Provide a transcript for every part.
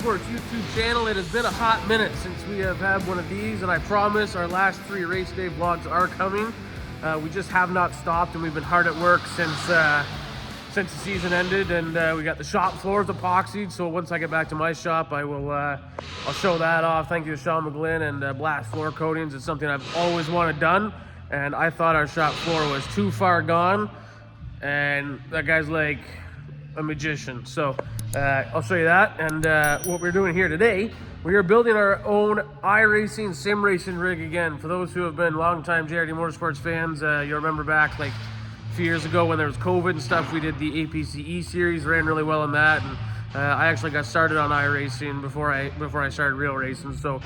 Motorsports YouTube channel. It has been a hot minute since we have had one of these, and I promise our last 3 race day vlogs are coming. We just have not stopped, and we've been hard at work since the season ended, and we got the shop floors epoxied. So once I get back to my shop, I'll show that off. Thank you to Sean McGlynn and Blast Floor Coatings. It's something I've always wanted done, and I thought our shop floor was too far gone, and that guy's like a magician. So I'll show you that, and what we're doing here today, we are building our own iRacing sim racing rig again. For those who have been longtime JRD Motorsports fans, you remember back like a few years ago when there was COVID and stuff, we did the APCE series, ran really well in that, and I actually got started on iRacing before I started real racing. So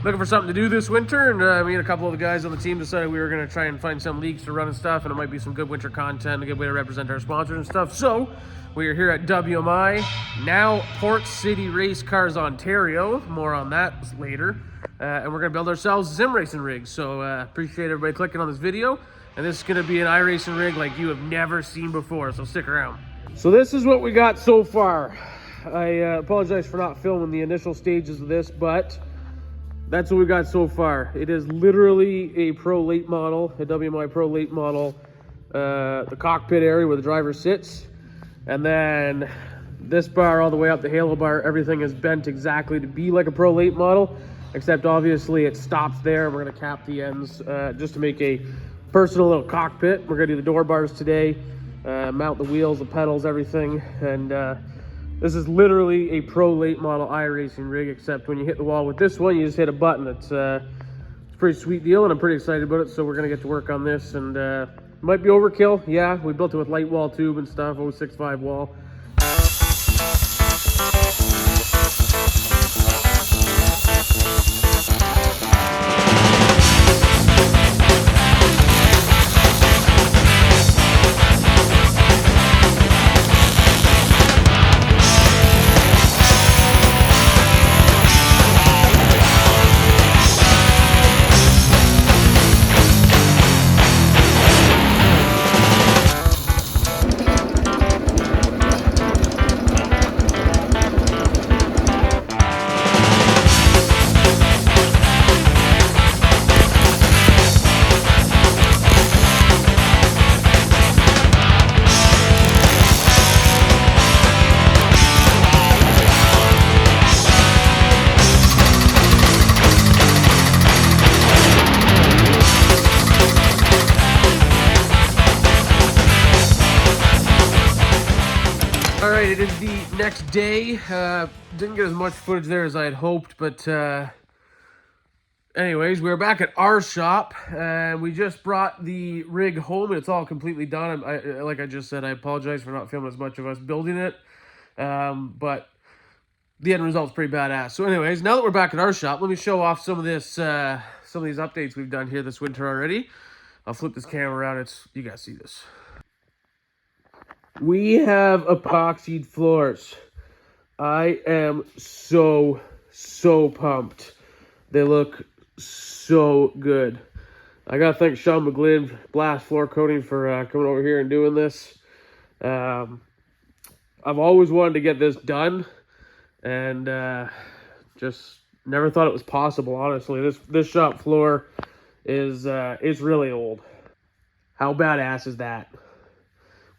looking for something to do this winter, and me and a couple of the guys on the team decided we were going to try and find some leagues to run and stuff, and it might be some good winter content, a good way to represent our sponsors and stuff. So we are here at WMI, now Port City Race Cars, Ontario. More on that later. And we're going to build ourselves a sim racing rig. So appreciate everybody clicking on this video. And this is going to be an iRacing rig like you have never seen before, so stick around. So this is what we got so far. I apologize for not filming the initial stages of this, but that's what we got so far. It is literally a Pro Late model, a WMI Pro Late model, the cockpit area where the driver sits. And then this bar all the way up the halo bar, everything is bent exactly to be like a Pro Late model, except obviously it stops there. We're going to cap the ends just to make a personal little cockpit. We're going to do the door bars today, mount the wheels, the pedals, everything. And this is literally a Pro Late model iRacing rig, except when you hit the wall with this one, you just hit a button. It's a pretty sweet deal, and I'm pretty excited about it. So we're going to get to work on this, and might be overkill. Yeah, we built it with light wall tube and stuff, 065 wall. It is the next day. Didn't get as much footage there as I had hoped, but anyways, we're back at our shop, and we just brought the rig home, and it's all completely done. Like I just said, I apologize for not filming as much of us building it, but the end result's pretty badass. So anyways, now that we're back at our shop, let me show off some of this, some of these updates we've done here this winter already. I'll flip this camera around. You guys see this. We have epoxied floors. I am so pumped. They look so good. I gotta thank Sean McGlynn, Blast Floor Coating, for coming over here and doing this. I've always wanted to get this done, and just never thought it was possible, honestly. This shop floor is it's really old. How badass is that?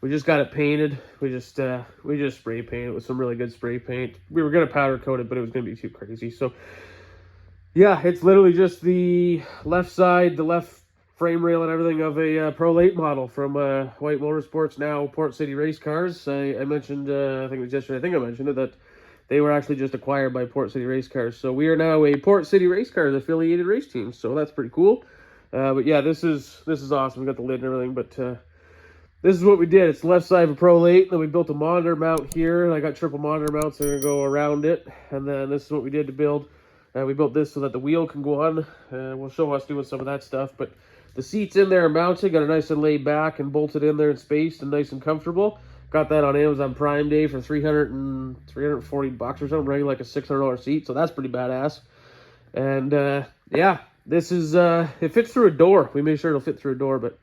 We just got it painted. We just spray painted it with some really good spray paint. We were gonna powder coat it, but it was gonna be too crazy. So yeah, it's literally just the left side, the left frame rail and everything of a Pro Late model from White Motorsports, now Port City Race Cars. I mentioned, I think it was yesterday, I think I mentioned it, that they were actually just acquired by Port City Race Cars. So we are now a Port City Race Cars affiliated race team. So that's pretty cool. But yeah, this is awesome. We got the lid and everything, but this is what we did. It's the left side of a Pro Late. Then we built a monitor mount here. I got triple monitor mounts that are going to go around it. And then this is what we did to build. We built this so that the wheel can go on. We'll show us doing some of that stuff. But the seats in there are mounted. Got it nice and laid back and bolted in there and spaced and nice and comfortable. Got that on Amazon Prime Day for $340 or something, right? Like a $600 seat. So that's pretty badass. And yeah, this is, it fits through a door. We made sure it'll fit through a door, but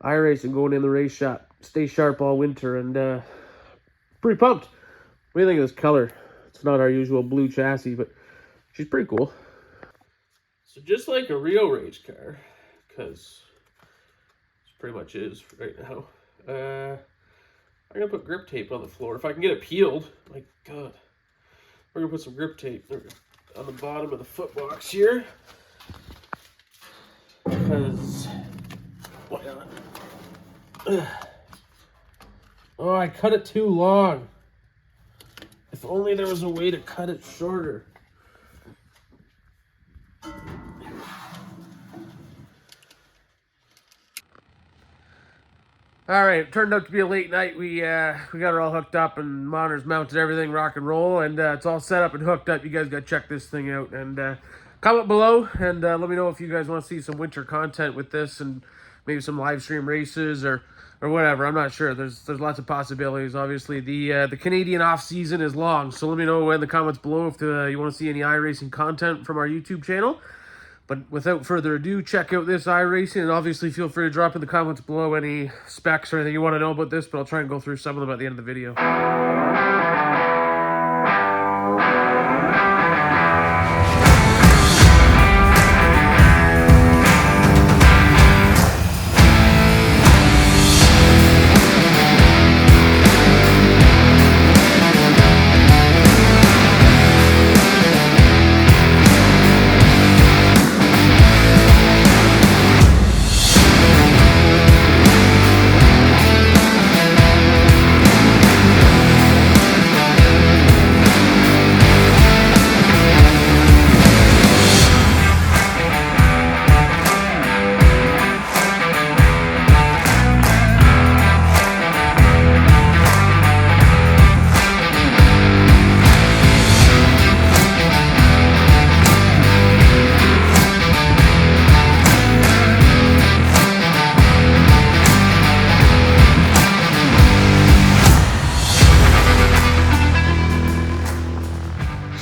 iRacing going in the race shop. Stay sharp all winter, and pretty pumped. What do you think of this color? It's It's not our usual blue chassis, but she's pretty cool. So just like a real race car, because it pretty much is right now, I'm going to put grip tape on the floor. If I can get it peeled, my God. We're going to put some grip tape on the bottom of the footbox here. Because, why not? Oh, I cut it too long. If only there was a way to cut it shorter. All right, it turned out to be a late night. We got it all hooked up and monitors mounted, everything, rock and roll, and it's all set up and hooked up. You guys got to check this thing out and comment below and let me know if you guys want to see some winter content with this and maybe some live stream races or whatever. I'm not sure. There's lots of possibilities. Obviously, the Canadian off season is long, so let me know in the comments below if you want to see any iRacing content from our YouTube channel. But without further ado, check out this iRacing, and obviously feel free to drop in the comments below any specs or anything you want to know about this, but I'll try and go through some of them at the end of the video.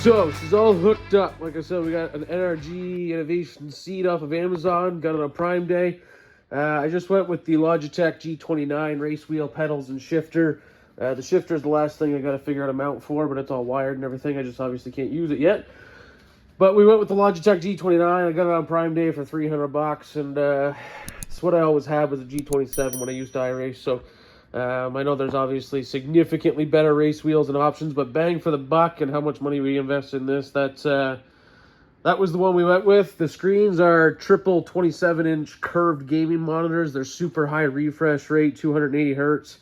So, she's all hooked up. Like I said, we got an NRG Innovation seat off of Amazon. Got it on Prime Day. I just went with the Logitech G29 race wheel, pedals, and shifter. The shifter is the last thing I got to figure out a mount for, but it's all wired and everything. I just obviously can't use it yet. But we went with the Logitech G29. I got it on Prime Day for $300, and it's what I always had with the G27 when I used to iRace. So I know there's obviously significantly better race wheels and options, but bang for the buck and how much money we invested in this, that was the one we went with. The screens are triple 27-inch curved gaming monitors. They're super high refresh rate, 280 hertz,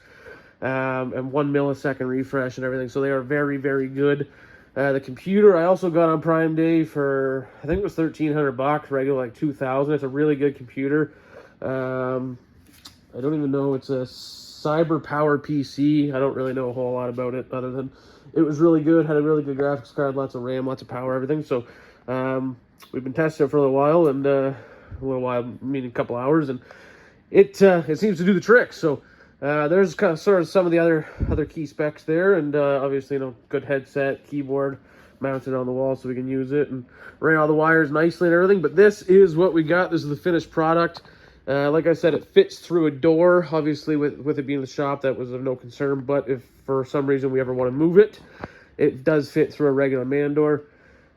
and 1 millisecond refresh and everything. So they are very, very good. The computer I also got on Prime Day for, I think it was $1,300, regular like $2,000. It's a really good computer. I don't even know, it's a Cyber Power PC. I don't really know a whole lot about it other than it was really good, had a really good graphics card, lots of RAM, lots of power, everything. So we've been testing it for a little while, and meaning a couple hours, and it seems to do the trick. So there's kind of sort of some of the other key specs there, and obviously, you know, good headset, keyboard mounted on the wall so we can use it, and ran all the wires nicely and everything. But this is what we got. This is the finished product. Like I said, it fits through a door. Obviously, with it being the shop, that was of no concern. But if for some reason we ever want to move it, it does fit through a regular man door.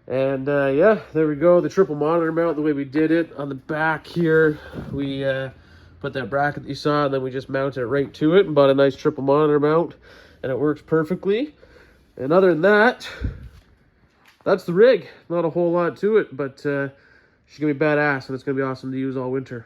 And yeah, there we go. The triple monitor mount, the way we did it. On the back here, we put that bracket that you saw, and then we just mounted it right to it and bought a nice triple monitor mount, and it works perfectly. And other than that, that's the rig. Not a whole lot to it, but she's going to be badass, and it's going to be awesome to use all winter.